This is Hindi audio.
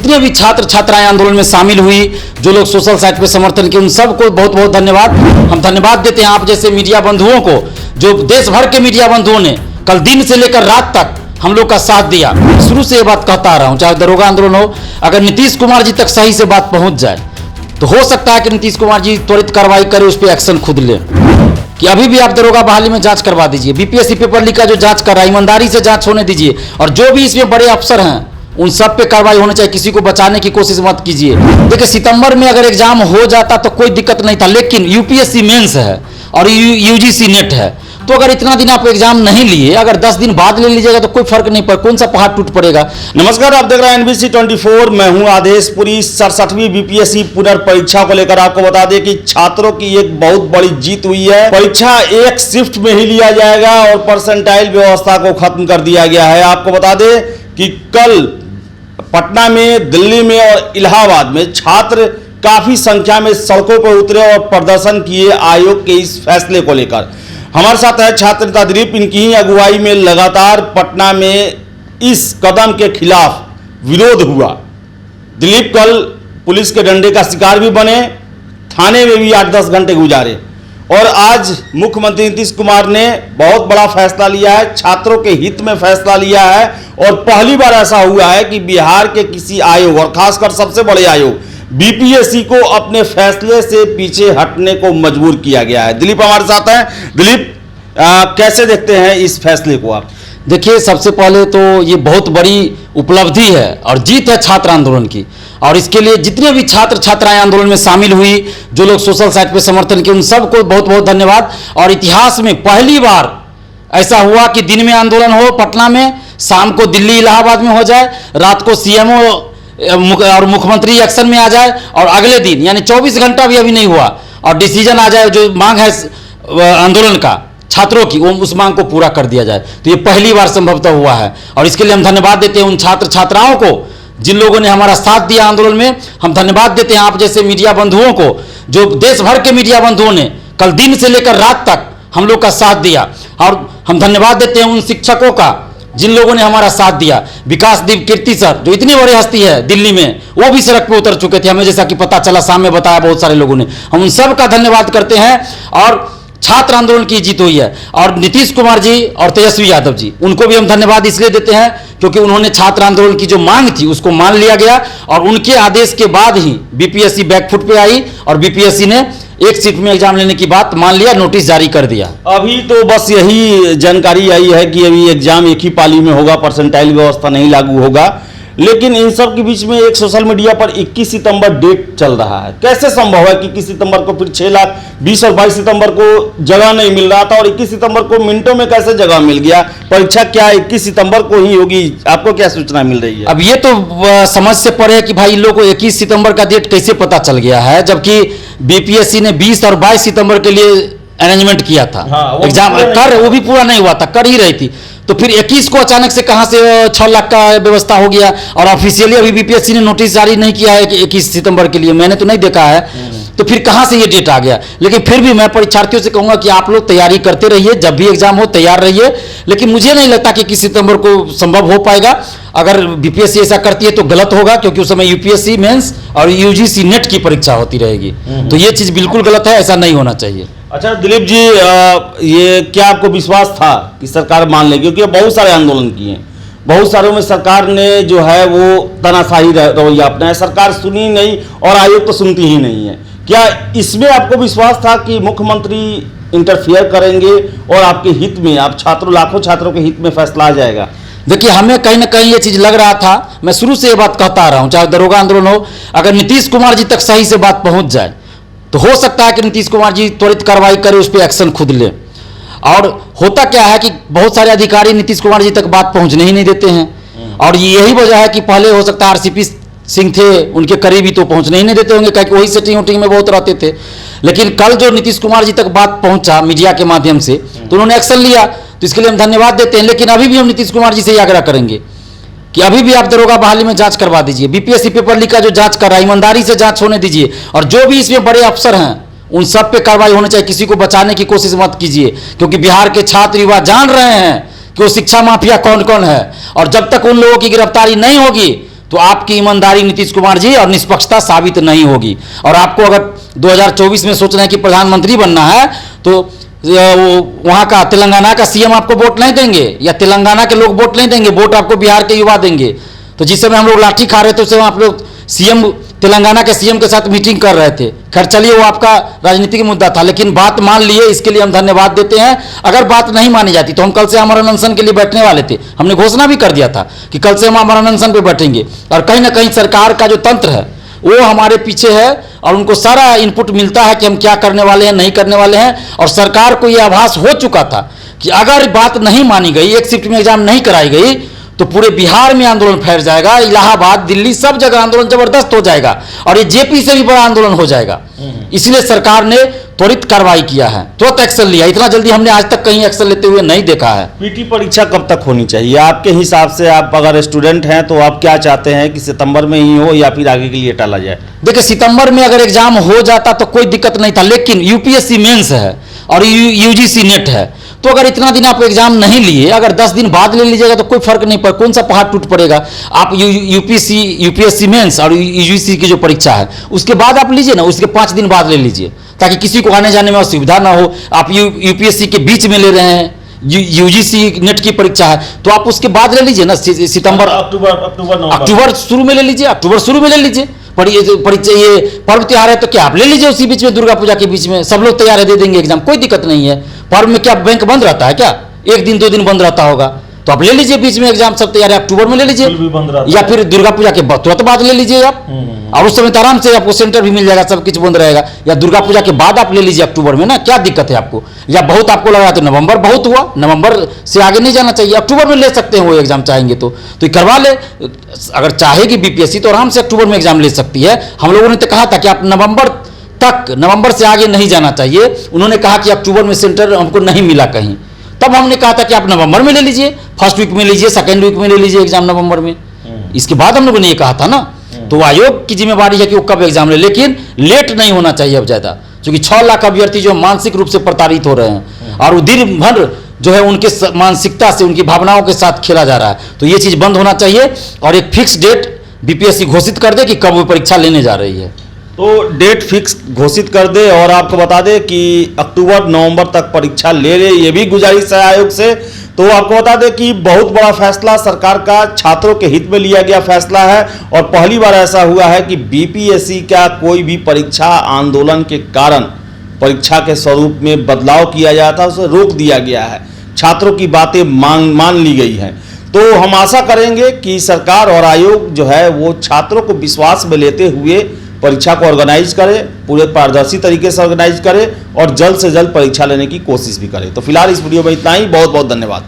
जितने भी छात्र छात्राएं आंदोलन में शामिल हुई, जो लोग सोशल साइट पे समर्थन किए, उन सबको बहुत बहुत धन्यवाद। हम धन्यवाद देते हैं आप जैसे मीडिया बंधुओं को, जो देश भर के मीडिया बंधुओं ने कल दिन से लेकर रात तक हम लोग का साथ दिया। शुरू से ये बात कहता आ रहा हूं, चाहे दरोगा आंदोलन हो, अगर नीतीश कुमार जी तक सही से बात पहुंच जाए तो हो सकता है कि नीतीश कुमार जी त्वरित कार्रवाई करे, उस पर एक्शन खुद ले, कि अभी भी आप दरोगा बहाली में जांच करवा दीजिए, बीपीएससी पेपर लीक का जो जांच कर रहा है ईमानदारी से जांच होने दीजिए, और जो भी इसमें बड़े अफसर हैं उन सब पे कार्रवाई होनी चाहिए। किसी को बचाने की कोशिश मत कीजिए। देखिए, सितंबर में अगर एग्जाम हो जाता तो कोई दिक्कत नहीं था, लेकिन यूपीएससी मेंस है और यूजीसी नेट है, तो अगर इतना दिन आप एग्जाम नहीं लिए, अगर 10 दिन बाद ले लीजिएगा तो कोई फर्क नहीं पड़ेगा, कौन सा पहाड़ टूट पड़ेगा। नमस्कार, आप देख रहे हैं NBC 24। मैं हूं आदेशपुरी। 67वीं बीपीएससी पुनर्परीक्षा को लेकर आपको बता दें कि छात्रों की एक बहुत बड़ी जीत हुई है। परीक्षा एक शिफ्ट में ही लिया जाएगा और परसेंटाइल व्यवस्था को खत्म कर दिया गया है। आपको बता दें कि कल पटना में, दिल्ली में और इलाहाबाद में छात्र काफी संख्या में सड़कों पर उतरे और प्रदर्शन किए आयोग के इस फैसले को लेकर। हमारे साथ है छात्र नेता दिलीप। इनकी ही अगुवाई में लगातार पटना में इस कदम के खिलाफ विरोध हुआ। दिलीप कल पुलिस के डंडे का शिकार भी बने, थाने में भी 8-10 घंटे गुजारे, और आज मुख्यमंत्री नीतीश कुमार ने बहुत बड़ा फैसला लिया है, छात्रों के हित में फैसला लिया है। और पहली बार ऐसा हुआ है कि बिहार के किसी आयोग, और खासकर सबसे बड़े आयोग बीपीएससी को अपने फैसले से पीछे हटने को मजबूर किया गया है। दिलीप हमारे साथ हैं। दिलीप, कैसे देखते हैं इस फैसले को आप? देखिए, सबसे पहले तो ये बहुत बड़ी उपलब्धि है और जीत है छात्र आंदोलन की, और इसके लिए जितने भी छात्र छात्राएं आंदोलन में शामिल हुई, जो लोग सोशल साइट पे समर्थन किए, उन सबको बहुत बहुत धन्यवाद। और इतिहास में पहली बार ऐसा हुआ कि दिन में आंदोलन हो पटना में, शाम को दिल्ली इलाहाबाद में हो जाए, रात को सीएमओ और मुख्यमंत्री एक्शन में आ जाए, और अगले दिन यानी 24 घंटा भी अभी नहीं हुआ और डिसीजन आ जाए, जो मांग है आंदोलन का छात्रों की, वो उस मांग को पूरा कर दिया जाए। तो ये पहली बार संभवतः हुआ है, और इसके लिए हम धन्यवाद देते हैं उन छात्र छात्राओं को जिन लोगों ने हमारा साथ दिया आंदोलन में। हम धन्यवाद देते हैं आप जैसे मीडिया बंधुओं को, जो देश भर के मीडिया बंधुओं ने कल दिन से लेकर रात तक हम लोग का साथ दिया। और हम धन्यवाद देते हैं उन शिक्षकों का जिन लोगों ने हमारा साथ दिया। विकास दीप कीर्ति सर, जो इतनी बड़ी हस्ती है दिल्ली में, वो भी सड़क पे उतर चुके थे, हमें जैसा कि पता चला, शाम में बताया बहुत सारे लोगों ने। हम उन सब का धन्यवाद करते हैं। और छात्र आंदोलन की जीत हुई है, और नीतीश कुमार जी और तेजस्वी यादव जी, उनको भी हम धन्यवाद इसलिए देते हैं क्योंकि उन्होंने छात्र आंदोलन की जो मांग थी उसको मान लिया गया, और उनके आदेश के बाद ही बीपीएससी बैकफुट पे आई और बीपीएससी ने एक शिफ्ट में एग्जाम लेने की बात मान लिया, नोटिस जारी कर दिया। अभी तो बस यही जानकारी आई है कि अभी एग्जाम एक ही पाली में होगा, परसेंटाइल व्यवस्था नहीं लागू होगा। लेकिन इन सब के बीच में एक सोशल मीडिया पर 21 सितंबर डेट चल रहा है। कैसे संभव है कि 21 सितंबर को फिर 6 लाख 20 और 22 सितंबर को जगह नहीं मिल रहा था, और 21 सितंबर को मिनटों में कैसे जगह मिल गया? परीक्षा क्या 21 सितंबर को ही होगी? आपको क्या सूचना मिल रही है? अब ये तो समझ से परे है कि भाई इन लोगों को 21 सितंबर का डेट कैसे पता चल गया है, जबकि बीपीएससी ने 20 और 22 सितंबर के लिए अरेंजमेंट किया था। हाँ, एग्जाम वो भी पूरा नहीं हुआ था, कर ही रही थी। तो फिर 21 को अचानक से कहां से 6 लाख का व्यवस्था हो गया? और ऑफिशियली अभी बीपीएससी ने नोटिस जारी नहीं किया है कि 21 सितंबर के लिए, मैंने तो नहीं देखा है। तो फिर कहां से ये डेट आ गया? लेकिन फिर भी मैं परीक्षार्थियों से कहूंगा कि आप लोग तैयारी करते रहिए, जब भी एग्जाम हो तैयार रहिए। लेकिन मुझे नहीं लगता कि 21 सितंबर को संभव हो पाएगा। अगर बीपीएससी ऐसा करती है तो गलत होगा, क्योंकि उस समय यूपीएससी मेंस और यूजीसी नेट की परीक्षा होती रहेगी। तो ये चीज बिल्कुल गलत है, ऐसा नहीं होना चाहिए। अच्छा दिलीप जी, ये क्या आपको विश्वास था कि सरकार मान लेगी? क्योंकि बहुत सारे आंदोलन किए हैं, बहुत सारों में सरकार ने जो है वो तानाशाही रवैया अपनाया, सरकार सुनी नहीं और आयोग तो सुनती ही नहीं है। क्या इसमें आपको विश्वास था कि मुख्यमंत्री इंटरफियर करेंगे और आपके हित में, आप छात्रों, लाखों छात्रों के हित में फैसला आ जाएगा? देखिए, हमें कहीं ना कहीं ये चीज लग रहा था। मैं शुरू से ये बात कहता आ रहा हूं, चाहे दरोगा आंदोलन हो, अगर नीतीश कुमार जी तक सही से बात पहुंच जाए तो हो सकता है कि नीतीश कुमार जी त्वरित कार्रवाई करे, उस पर एक्शन खुद ले। और होता क्या है कि बहुत सारे अधिकारी नीतीश कुमार जी तक बात पहुंचने ही नहीं देते हैं, और यही वजह है कि पहले हो सकता है आरसीपी सिंह थे, उनके करीबी तो पहुंचने ही नहीं देते होंगे, क्योंकि वही सेटिंग उटिंग में बहुत रहते थे। लेकिन कल जो नीतीश कुमार जी तक बात पहुंचा मीडिया के माध्यम से, तो उन्होंने एक्शन लिया, तो इसके लिए हम धन्यवाद देते हैं। लेकिन अभी भी हम नीतीश कुमार जी से ये आग्रह करेंगे कि अभी भी आप दरोगा बहाली में जांच करवा दीजिए, बीपीएससी पेपर लीक का जो जांच कर रहा है ईमानदारी से जांच होने दीजिए, और जो भी इसमें बड़े अफसर हैं उन सब पे कार्रवाई होनी चाहिए। किसी को बचाने की कोशिश मत कीजिए, क्योंकि बिहार के छात्र युवा जान रहे हैं कि वो शिक्षा माफिया कौन कौन है, और जब तक उन लोगों की गिरफ्तारी नहीं होगी तो आपकी ईमानदारी नीतीश कुमार जी और निष्पक्षता साबित नहीं होगी। और आपको अगर 2024 में सोचना है कि प्रधानमंत्री बनना है तो वहाँ का तेलंगाना का सीएम आपको वोट नहीं देंगे, या तेलंगाना के लोग वोट नहीं देंगे, वोट आपको बिहार के युवा देंगे। तो जिस समय हम लोग लाठी खा रहे थे उस समय आप लोग सीएम तेलंगाना के सीएम के साथ मीटिंग कर रहे थे। खैर चलिए, वो आपका राजनीतिक मुद्दा था, लेकिन बात मान लिए, इसके लिए हम धन्यवाद देते हैं। अगर बात नहीं मानी जाती तो हम कल से आमरण अनशन के लिए बैठने वाले थे। हमने घोषणा भी कर दिया था कि कल से हम आमरण अनशन पे बैठेंगे। और कहीं ना कहीं सरकार का जो तंत्र है वो हमारे पीछे है और उनको सारा इनपुट मिलता है कि हम क्या करने वाले हैं, नहीं करने वाले हैं। और सरकार को ये आभास हो चुका था कि अगर बात नहीं मानी गई, एक शिफ्ट में एग्जाम नहीं कराई गई, तो पूरे बिहार में आंदोलन फैल जाएगा, इलाहाबाद, दिल्ली, सब जगह आंदोलन जबरदस्त हो जाएगा और ये जेपी से भी बड़ा आंदोलन हो जाएगा। इसलिए सरकार ने त्वरित कार्रवाई किया है, तुरंत एक्शन लिया। इतना जल्दी हमने आज तक कहीं एक्शन लेते हुए नहीं देखा है। पीटी परीक्षा कब तक होनी चाहिए आपके हिसाब से? आप अगर स्टूडेंट हैं तो आप क्या चाहते हैं कि सितंबर में ही हो या फिर आगे के लिए टाला जाए? देखिए, सितंबर में अगर एग्जाम हो जाता तो कोई दिक्कत नहीं था, लेकिन यूपीएससी मेंस है और यूजीसी नेट है, तो अगर इतना दिन आप एग्जाम नहीं लिए, अगर 10 दिन बाद ले लीजिएगा तो कोई फर्क नहीं पड़े, कौन सा पहाड़ टूट पड़ेगा। आप यूपीएससी मेंस और यूजीसी की जो परीक्षा है उसके बाद आप लीजिए ना, उसके 5 दिन बाद ले लीजिए, ताकि किसी को आने जाने में असुविधा ना हो। आप यूपीएससी के बीच में ले रहे हैं, यूजीसी नेट की परीक्षा है, तो आप उसके बाद ले लीजिए ना, सितंबर अक्टूबर शुरू में ले लीजिए, अक्टूबर शुरू में ले लीजिए। परीक्षा ये पर्व त्योहार है तो क्या आप ले लीजिए उसी बीच में, दुर्गा पूजा के बीच में, सब लोग तैयार है, दे देंगे एग्जाम, कोई दिक्कत नहीं है। पर्व में क्या बैंक बंद रहता है क्या? 1 दिन 2 दिन बंद रहता होगा, तो आप ले लीजिए बीच में एग्जाम, सब तैयार है, अक्टूबर में ले लीजिए, या फिर दुर्गा पूजा के तुरंत बाद ले लीजिए आप, और उस समय तो आराम से आपको सेंटर भी मिल जाएगा, सब कुछ बंद रहेगा। या दुर्गा पूजा के बाद आप ले लीजिए अक्टूबर में ना, क्या दिक्कत है आपको? या बहुत आपको लगा तो नवंबर बहुत हुआ, नवंबर से आगे नहीं जाना चाहिए, अक्टूबर में ले सकते हैं वो एग्जाम चाहेंगे तो ये करवा ले। अगर चाहेगी बीपीएससी तो आराम से अक्टूबर में एग्जाम ले सकती है। हम लोगों ने तो कहा था कि आप नवंबर से आगे नहीं जाना चाहिए। उन्होंने कहा कि अक्टूबर में सेंटर हमको नहीं मिला कहीं, तब हमने कहा था कि आप नवंबर में ले लीजिए, फर्स्ट वीक में लीजिए, सेकेंड वीक में ले लीजिए एग्जाम नवंबर में। इसके बाद हम लोगों ने ये कहा था ना, तो आयोग की जिम्मेवारी है कि वो कब एग्जाम ले, लेकिन लेट नहीं होना चाहिए अब ज्यादा, क्योंकि 6 लाख अभ्यर्थी जो मानसिक रूप से प्रताड़ित हो रहे हैं और दिन भर जो है उनके मानसिकता से, उनकी भावनाओं के साथ खेला जा रहा है, तो ये चीज बंद होना चाहिए। और एक फिक्स डेट बीपीएससी घोषित कर दे कि कब वो परीक्षा लेने जा रही है, तो डेट फिक्स घोषित कर दे और आपको बता दे कि अक्टूबर नवंबर तक परीक्षा ले ले, ये भी गुजारिश है आयोग से। तो आपको बता दें कि बहुत बड़ा फैसला सरकार का छात्रों के हित में लिया गया फैसला है और पहली बार ऐसा हुआ है कि बीपीएससी का कोई भी परीक्षा आंदोलन के कारण परीक्षा के स्वरूप में बदलाव किया जाता है, उसे रोक दिया गया है। छात्रों की बातें मान ली गई हैं। तो हम आशा करेंगे कि सरकार और आयोग जो है वो छात्रों को विश्वास में लेते हुए परीक्षा को ऑर्गेनाइज करे, पूरे पारदर्शी तरीके से ऑर्गेनाइज करे और जल्द से जल्द परीक्षा लेने की कोशिश भी करे। तो फिलहाल इस वीडियो में इतना ही, बहुत बहुत धन्यवाद।